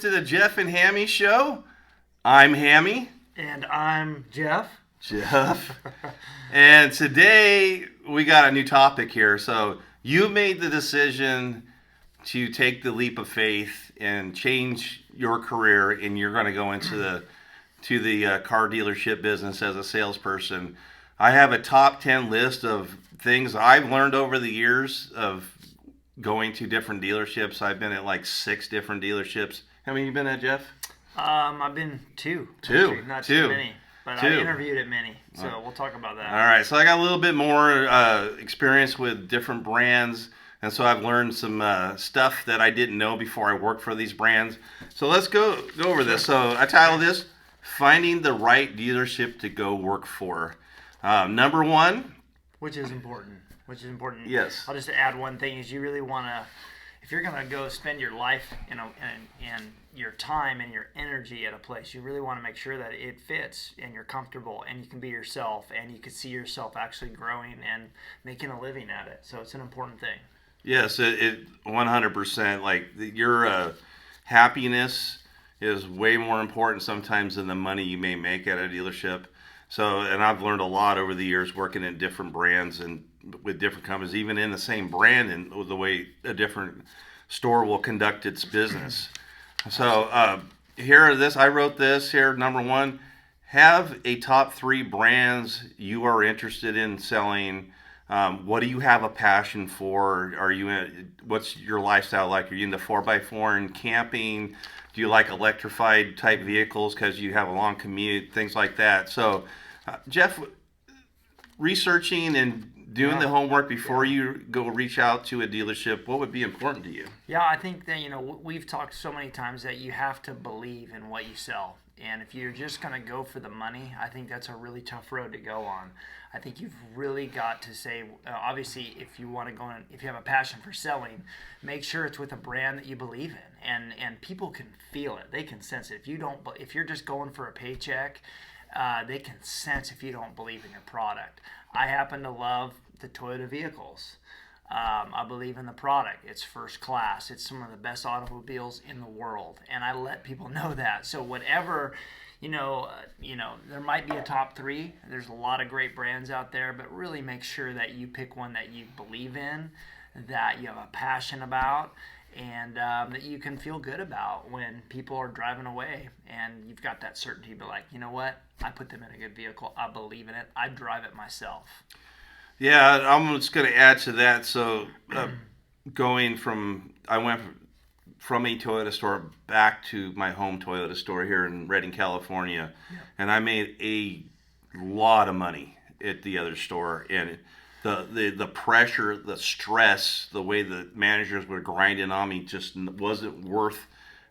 to the Jeff and Hammy Show. I'm Hammy. And I'm Jeff. And today we got a new topic here. So you made the decision to take the leap of faith and change your career, and you're going to go into the car dealership business as a salesperson. I have a top 10 list of things I've learned over the years of going to different dealerships. I've been at like 6 different dealerships. How many have you been at, Jeff? I've been two. Two. Actually, not Two. too many. But Two. I interviewed at many, so we'll talk about that. All right, so I got a little bit more experience with different brands, and so I've learned some stuff that I didn't know before I worked for these brands. So let's go over this. So I titled this, Finding the Right Dealership to Go Work For. Number one. Which is important. Yes. I'll just add one thing, is you really want to, if you're going to go spend your life and your time and your energy at a place, you really want to make sure that it fits and you're comfortable and you can be yourself and you can see yourself actually growing and making a living at it. So it's an important thing. Yes, it 100%. Like your happiness is way more important sometimes than the money you may make at a dealership. So, and I've learned a lot over the years working in different brands and with different companies, even in the same brand, and the way a different store will conduct its business. So I wrote this here. Number one, have a top 3 brands you are interested in selling. What do you have a passion for? What's your lifestyle like? Are you into 4x4 and camping? Do you like electrified type vehicles because you have a long commute? Things like that. So, Jeff, researching and doing the homework before you go reach out to a dealership, what would be important to you? Yeah, I think that, we've talked so many times that you have to believe in what you sell. And if you're just going to go for the money, I think that's a really tough road to go on. I think you've really got to say, obviously, if you want to go in, if you have a passion for selling, make sure it's with a brand that you believe in, and people can feel it. They can sense it. If you're just going for a paycheck, they can sense if you don't believe in your product. I happen to love the Toyota vehicles. I believe in the product. It's first class. It's some of the best automobiles in the world, and I let people know that. So whatever, there might be a top 3. There's a lot of great brands out there, but really make sure that you pick one that you believe in, that you have a passion about, and that you can feel good about when people are driving away, and you've got that certainty. But like, you know what? I put them in a good vehicle. I believe in it. I drive it myself. Yeah, I'm just going to add to that. So, I went from a Toyota store back to my home Toyota store here in Redding, California, and I made a lot of money at the other store. And the pressure, the stress, the way the managers were grinding on me just wasn't worth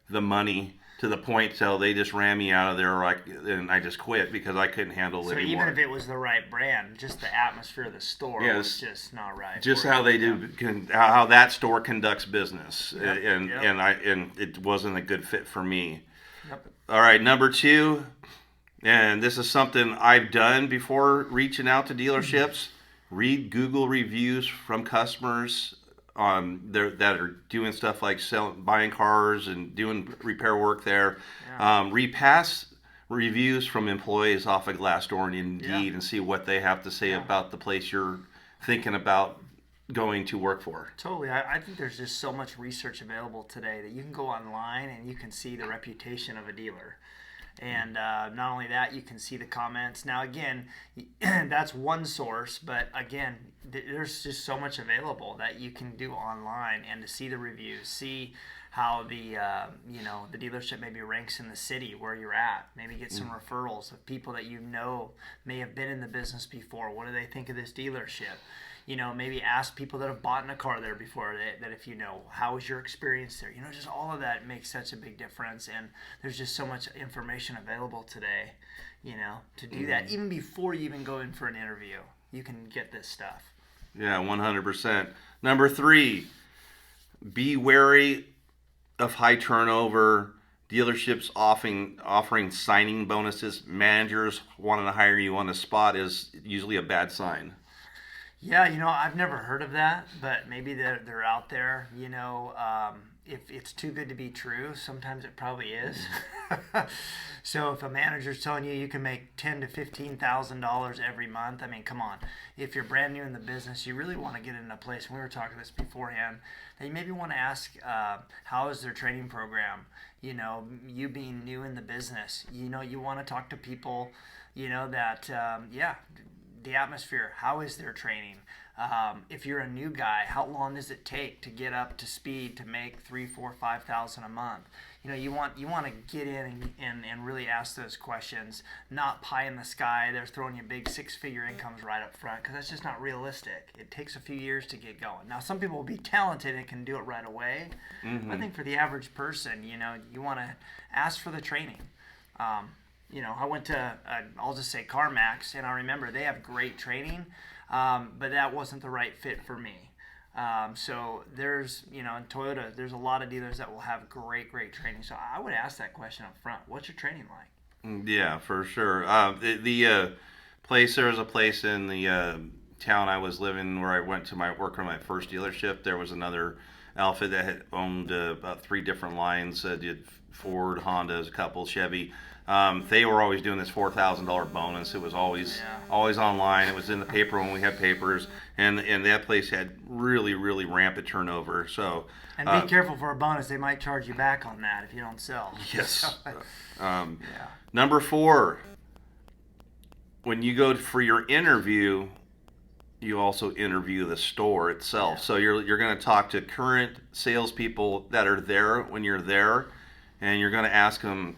the money, to the point till they just ran me out of there, and I just quit because I couldn't handle it anymore. So even if it was the right brand, just the atmosphere of the store was just not right. Just how they how that store conducts business, and it wasn't a good fit for me. Yep. All right, number 2, and this is something I've done before reaching out to dealerships. Read Google reviews from customers that are doing stuff like buying cars and doing repair work there. Read past reviews from employees off of Glassdoor and Indeed and see what they have to say about the place you're thinking about going to work for. Totally. I think there's just so much research available today that you can go online and you can see the reputation of a dealer. And not only that, you can see the comments. Now, again, that's one source, but again, there's just so much available that you can do online, and to see the reviews, see how the dealership maybe ranks in the city where you're at. Maybe get some referrals of people that may have been in the business before. What do they think of this dealership? Maybe ask people that have bought in a car there before that if how was your experience there? Just all of that makes such a big difference, and there's just so much information available today, to do that. Even before you even go in for an interview, you can get this stuff. Yeah, 100%. Number 3, be wary of high turnover. Dealerships offering signing bonuses. Managers wanting to hire you on the spot is usually a bad sign. Yeah, I've never heard of that, but maybe they're out there. if it's too good to be true, sometimes it probably is. So if a manager's telling you can make $10,000 to $15,000 every month, I mean, come on. If you're brand new in the business, you really want to get in a place. And we were talking this beforehand. That you maybe want to ask, how is their training program? You know, you being new in the business, you know, you want to talk to people, you know, that the atmosphere. How is their training? If you're a new guy, how long does it take to get up to speed to make 3, 4, 5,000 a month? You know, you want to get in and really ask those questions, not pie in the sky. They're throwing you big 6-figure incomes right up front, because that's just not realistic. It takes a few years to get going. Now, some people will be talented and can do it right away. I think for the average person, you know, you want to ask for the training. You know, I went to, I'll just say CarMax, and I remember they have great training, but that wasn't the right fit for me. So there's, you know, in Toyota, there's a lot of dealers that will have great training. So I would ask that question up front. What's your training like? Yeah, for sure. The place, there was a place in the town I was living where I went to work on my first dealership. There was another outfit that had owned about 3 different lines. Did Ford, Honda, a couple, Chevy. They were always doing this $4,000 bonus. It was always online. It was in the paper when we had papers, and that place had really rampant turnover. So and be careful for a bonus; they might charge you back on that if you don't sell. Yes. Number 4, when you go for your interview, you also interview the store itself. So you're going to talk to current salespeople that are there when you're there, and you're going to ask them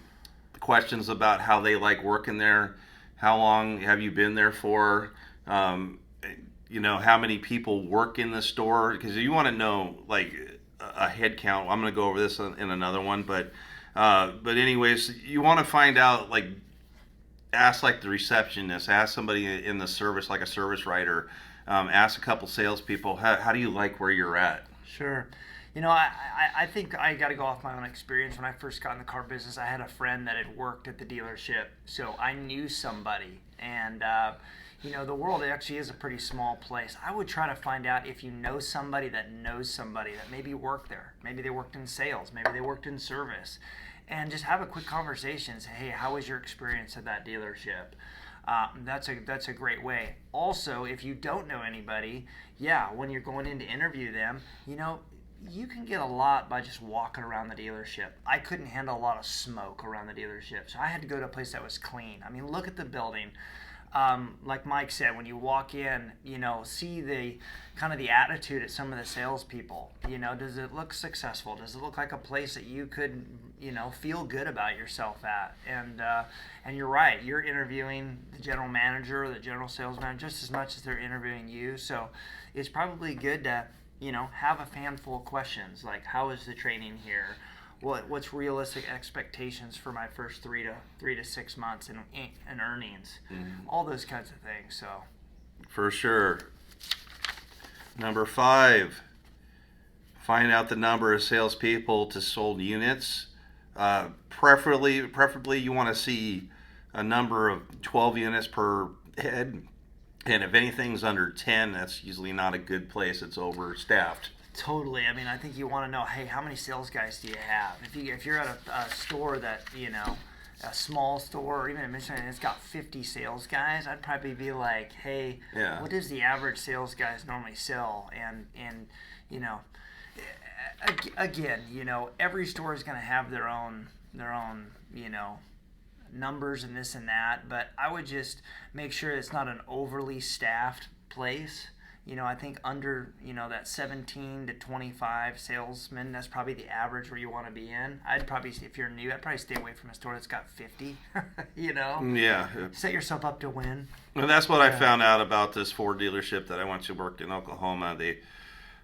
questions about how they like working there. How long have you been there for? You know, how many people work in the store? Because you want to know, like, a head count. I'm going to go over this in another one, but anyways, you want to find out, like, ask like the receptionist, ask somebody in the service, like a service writer, ask a couple salespeople, how do you like where you're at? Sure. You know, I think I got to go off my own experience. When I first got in the car business, I had a friend that had worked at the dealership, so I knew somebody. And, you know, the world actually is a pretty small place. I would try to find out if you know somebody that knows somebody that maybe worked there. Maybe they worked in sales. Maybe they worked in service. And just have a quick conversation. Say, hey, how was your experience at that dealership? That's a great way. Also, if you don't know anybody, when you're going in to interview them, you know, you can get a lot by just walking around the dealership. I couldn't handle a lot of smoke around the dealership, so I had to go to a place that was clean. I mean, look at the building. Like Mike said, when you walk in, you know, see the kind of the attitude at some of the salespeople. You know, does it look successful? Does it look like a place that you could, you know, feel good about yourself at? And you're right, you're interviewing the general manager or the general sales manager just as much as they're interviewing you. So it's probably good to, you know, have a handful of questions like, how is the training here? What's realistic expectations for my first 3 to 6 months in earnings? All those kinds of things. So, for sure. Number 5, find out the number of salespeople to sold units. Preferably, you want to see a number of 12 units per head. And if anything's under 10, that's usually not a good place. It's overstaffed. Totally. I mean, I think you want to know, hey, how many sales guys do you have? If you're at a store that, you know, a small store or even a Michelin, and it's got 50 sales guys, I'd probably be like, hey, what does the average sales guys normally sell? And you know, again, you know, every store is going to have their own, you know, numbers and this and that, but I would just make sure it's not an overly staffed place. You know, I think under, you know, that 17 to 25 salesmen, that's probably the average where you want to be in. I'd probably, if you're new, I'd probably stay away from a store that's got 50, you know? Yeah. Set yourself up to win. Well, that's what I found out about this Ford dealership that I went to work in Oklahoma. They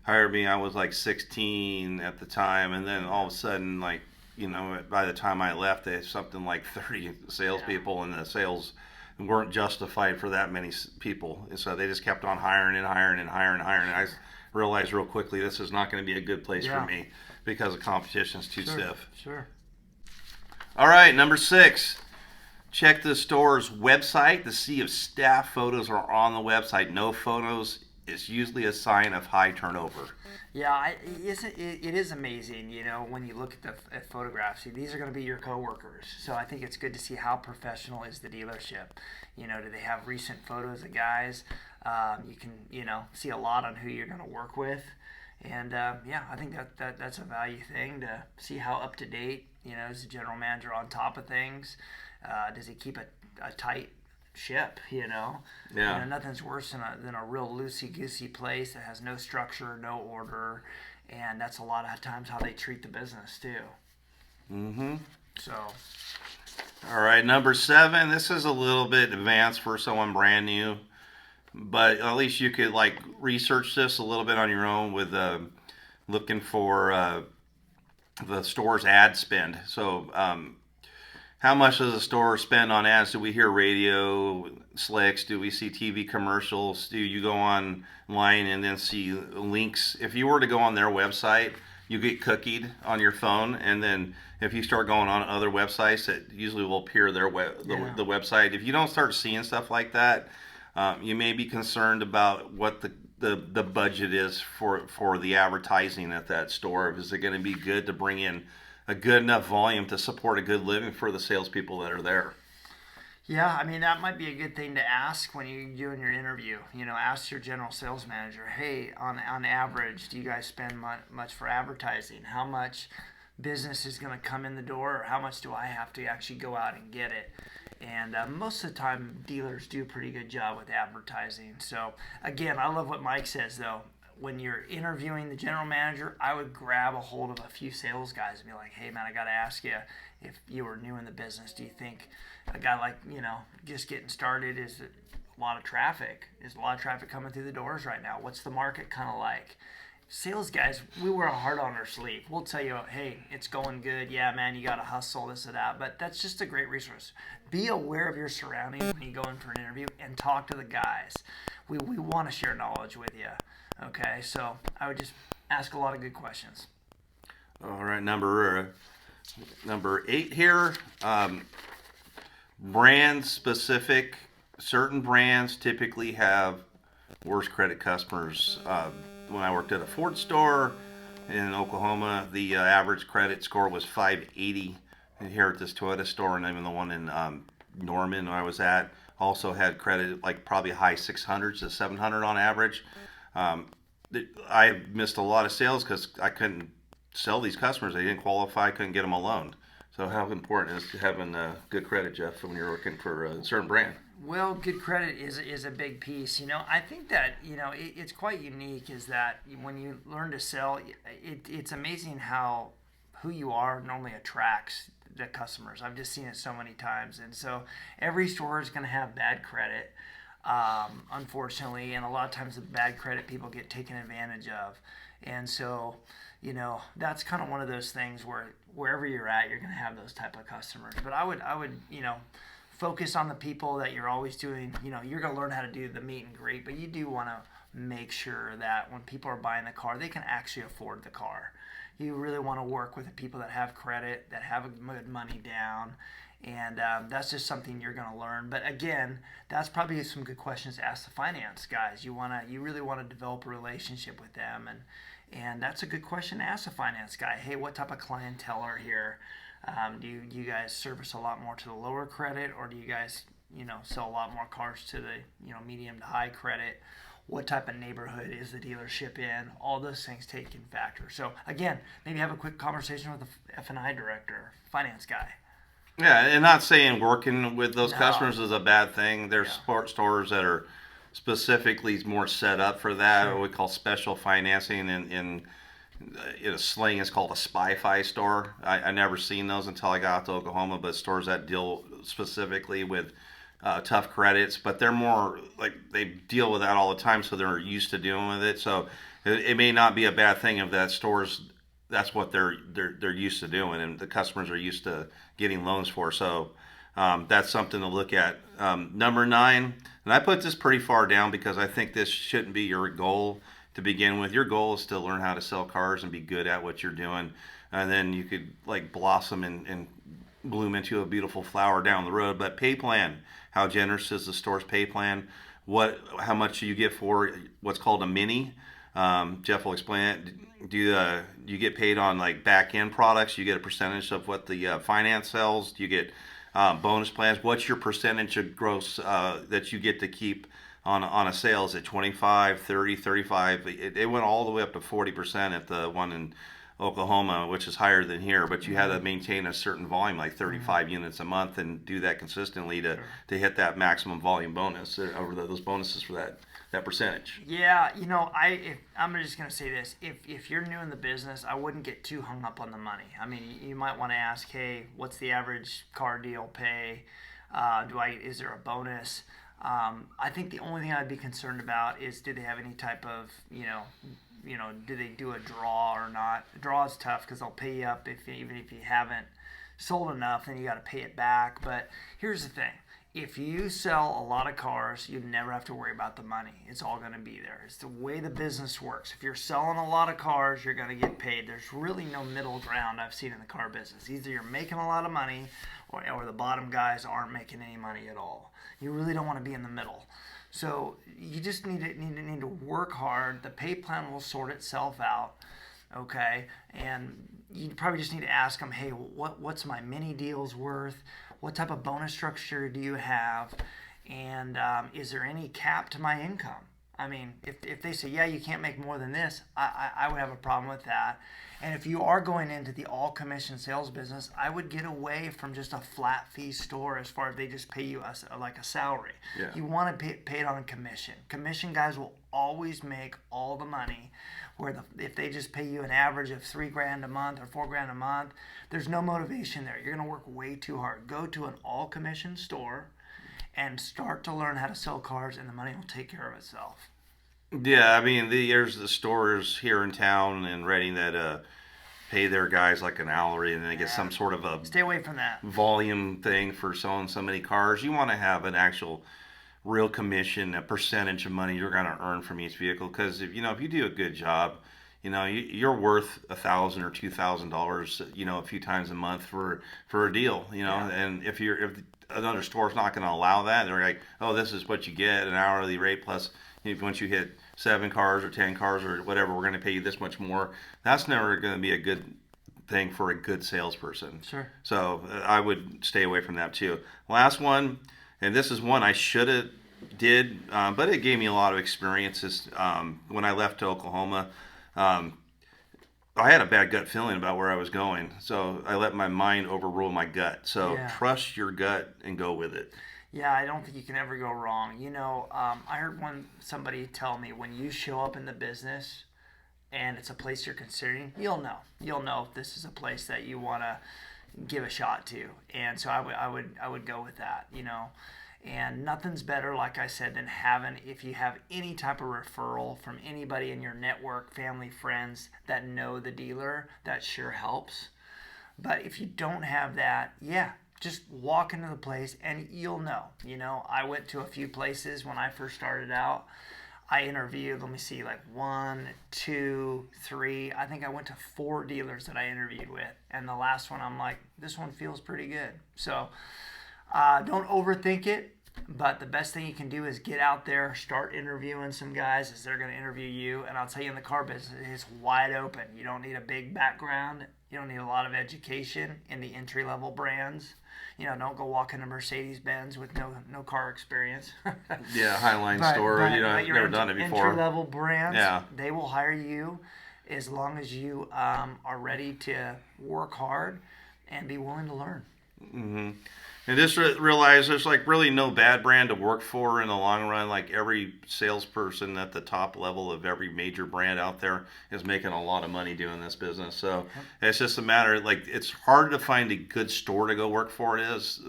hired me, I was like 16 at the time, and then all of a sudden, like, you know, by the time I left, they had something like 30 salespeople, and the sales weren't justified for that many people, and so they just kept on hiring. And I realized real quickly this is not going to be a good place for me because the competition's too stiff. Sure. All right, number 6, check the store's website to see if staff photos are on the website. No photos it's usually a sign of high turnover. Yeah, it is amazing, when you look at photographs. See, these are going to be your coworkers, so I think it's good to see how professional is the dealership. Do they have recent photos of guys? You can, see a lot on who you're going to work with, and yeah, I think that's a value thing to see how up to date. Is the general manager on top of things? Does he keep a tight ship? Yeah. Nothing's worse than a real loosey goosey place that has no structure, no order, and that's a lot of times how they treat the business too. Mm-hmm. So, All right, number 7. This is a little bit advanced for someone brand new, but at least you could like research this a little bit on your own with looking for the store's ad spend. So, how much does a store spend on ads? Do we hear radio slicks? Do we see TV commercials? Do you go online and then see links? If you were to go on their website, you get cookied on your phone, and then if you start going on other websites, it usually will appear the website. If you don't start seeing stuff like that, you may be concerned about what the budget is for the advertising at that store. Is it going to be good to bring in a good enough volume to support a good living for the salespeople that are there? yeah, I mean, that might be a good thing to ask when you're doing your interview. Ask your general sales manager, hey, on average, do you guys spend much for advertising? How much business is going to come in the door, or how much do I have to actually go out and get it? And most of the time, dealers do a pretty good job with advertising. So, again, I love what Mike says, though. When you're interviewing the general manager, I would grab a hold of a few sales guys and be like, hey, man, I got to ask you, if you were new in the business, do you think a guy like, just getting started, is a lot of traffic? Is a lot of traffic coming through the doors right now? What's the market kind of like? Sales guys, we wear a heart on our sleeve. We'll tell you, hey, it's going good. Yeah, man, you got to hustle, this or that. But that's just a great resource. Be aware of your surroundings when you go in for an interview and talk to the guys. We want to share knowledge with you. Okay, so I would just ask a lot of good questions. All right, number 8 here. Brand specific. Certain brands typically have worse credit customers. When I worked at a Ford store in Oklahoma, the average credit score was 580. And here at this Toyota store, and even the one in Norman where I was at, also had credit like probably high 600s to 700 on average. I missed a lot of sales because I couldn't sell these customers. They didn't qualify. I couldn't get them a loan. So how important is having good credit, Jeff, when you're working for a certain brand? Well, good credit is a big piece. I think that, it's quite unique is that when you learn to sell, it's amazing how who you are normally attracts the customers. I've just seen it so many times. And so every store is going to have bad credit, unfortunately. And a lot of times the bad credit people get taken advantage of. And so, that's kind of one of those things where wherever you're at, you're going to have those type of customers. But I would, focus on the people that you're always doing. You're going to learn how to do the meet and greet, but you do want to make sure that when people are buying the car, they can actually afford the car. You really want to work with the people that have credit, that have good money down, and that's just something you're going to learn. But again, that's probably some good questions to ask the finance guys. You really want to develop a relationship with them, and that's a good question to ask a finance guy. Hey, what type of clientele are here? Do you guys service a lot more to the lower credit, or do you guys, sell a lot more cars to the, medium to high credit? What type of neighborhood is the dealership in? All those things take in factor. So again, maybe have a quick conversation with the F&I director, finance guy. Yeah, and not saying working with those No. customers is a bad thing. There's sports stores that are specifically more set up for that. Sure. What we call special financing in slang is called a spy-fi store. I never seen those until I got out to Oklahoma, but stores that deal specifically with tough credits, but they're more like they deal with that all the time, so they're used to dealing with it. So it may not be a bad thing if that stores that's what they're used to doing, and the customers are used to getting loans for. So that's something to look at. Number 9, and I put this pretty far down because I think this shouldn't be your goal to begin with. Your goal is to learn how to sell cars and be good at what you're doing, and then you could like blossom and bloom into a beautiful flower down the road. But pay plan, how generous is the store's pay plan? how much you get for what's called a mini. Jeff will explain it. Do you get paid on like back end products? You get a percentage of what the finance sells. Do you get bonus plans? What's your percentage of gross that you get to keep on a sale? Is it 25, 30, 35? It went all the way up to 40% at the one in Oklahoma, which is higher than here, but you had to maintain a certain volume, like 35 units a month, and do that consistently to hit that maximum volume bonus over those bonuses for that percentage. Yeah, I'm just gonna say this: if you're new in the business, I wouldn't get too hung up on the money. I mean, you might want to ask, hey, what's the average car deal pay? Is there a bonus? I think the only thing I'd be concerned about is, do they have any type of, do they do a draw or not? A draw is tough because they'll pay you up even if you haven't sold enough, then you got to pay it back. But here's the thing: if you sell a lot of cars, you never have to worry about the money. It's all going to be there. It's the way the business works. If you're selling a lot of cars, you're going to get paid. There's really no middle ground I've seen in the car business. Either you're making a lot of money, or the bottom guys aren't making any money at all. You really don't want to be in the middle. So you just need to work hard. The pay plan will sort itself out, okay? And you probably just need to ask them, hey, what's my mini deals worth? What type of bonus structure do you have? And is there any cap to my income? I mean, if they say, yeah, you can't make more than this, I would have a problem with that. And if you are going into the all commission sales business, I would get away from just a flat fee store as far as they just pay you like a salary. Yeah. You want to pay it on a commission. Commission guys will always make all the money. If they just pay you an average of $3,000 a month or $4,000 a month, there's no motivation there. You're going to work way too hard. Go to an all commission store and start to learn how to sell cars, and the money will take care of itself. Yeah, I mean, there's the stores here in town and Reading that pay their guys like an hourly, and they get some sort of a Stay away from that. volume thing for selling so many cars. You want to have an actual real commission, a percentage of money you're going to earn from each vehicle. Because if you do a good job, you're worth $1,000 or $2,000, a few times a month for a deal, Yeah. And if another store's not going to allow that, they're like, oh, this is what you get, an hourly rate plus. Once you hit 7 cars or 10 cars or whatever, we're going to pay you this much more. That's never going to be a good thing for a good salesperson. Sure. So I would stay away from that too. Last one, and this is one I should have did, but it gave me a lot of experiences. When I left to Oklahoma, I had a bad gut feeling about where I was going, so I let my mind overrule my gut. So trust your gut and go with it. Yeah, I don't think you can ever go wrong. I heard somebody tell me, when you show up in the business and it's a place you're considering, you'll know. You'll know if this is a place that you want to give a shot to. And so I would go with that, And nothing's better, like I said, than if you have any type of referral from anybody in your network, family, friends that know the dealer, that sure helps. But if you don't have that, just walk into the place and you'll know. I went to a few places when I first started out. I interviewed, let me see, like 1, 2, 3. I think I went to 4 dealers that I interviewed with. And the last one, I'm like, this one feels pretty good. So don't overthink it. But the best thing you can do is get out there, start interviewing some guys as they're going to interview you. And I'll tell you, in the car business, it's wide open. You don't need a big background. You don't need a lot of education in the entry-level brands. Don't go walk into Mercedes-Benz with no car experience. Yeah, Highline store. But I've never done it before. Entry-level brands, Yeah. They will hire you as long as you are ready to work hard and be willing to learn. Mm-hmm. And just realize there's like really no bad brand to work for in the long run. Like every salesperson at the top level of every major brand out there is making a lot of money doing this business. So it's just a matter, like, it's hard to find a good store to go work for. There's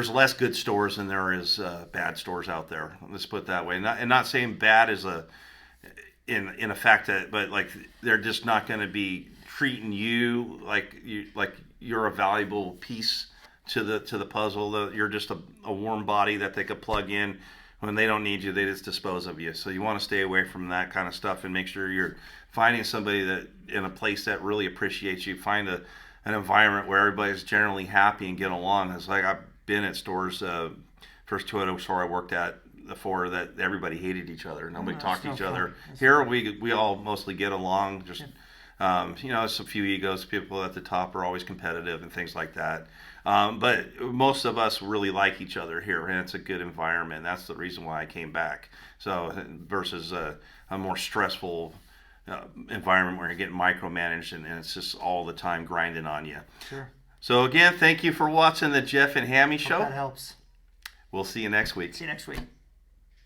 less good stores than there is bad stores out there. Let's put it that way. Not saying bad is in a fact that, but like they're just not going to be treating you like you're a valuable piece to the puzzle. You're just a warm body that they could plug in when they don't need you. They just dispose of you. So you want to stay away from that kind of stuff and make sure you're finding somebody that in a place that really appreciates you. Find an environment where everybody's generally happy and get along. It's like I've been at stores first Toyota store I worked at before that everybody hated each other. Nobody talked to so each other. fun. That's Here we all mostly get along. Just it's a few egos. People at the top are always competitive and things like that. But most of us really like each other here, and it's a good environment. That's the reason why I came back. So versus a more stressful environment where you're getting micromanaged and it's just all the time grinding on you. Sure. So again, thank you for watching the Jeff and Hammy Hope Show. that helps. We'll see you next week. See you next week.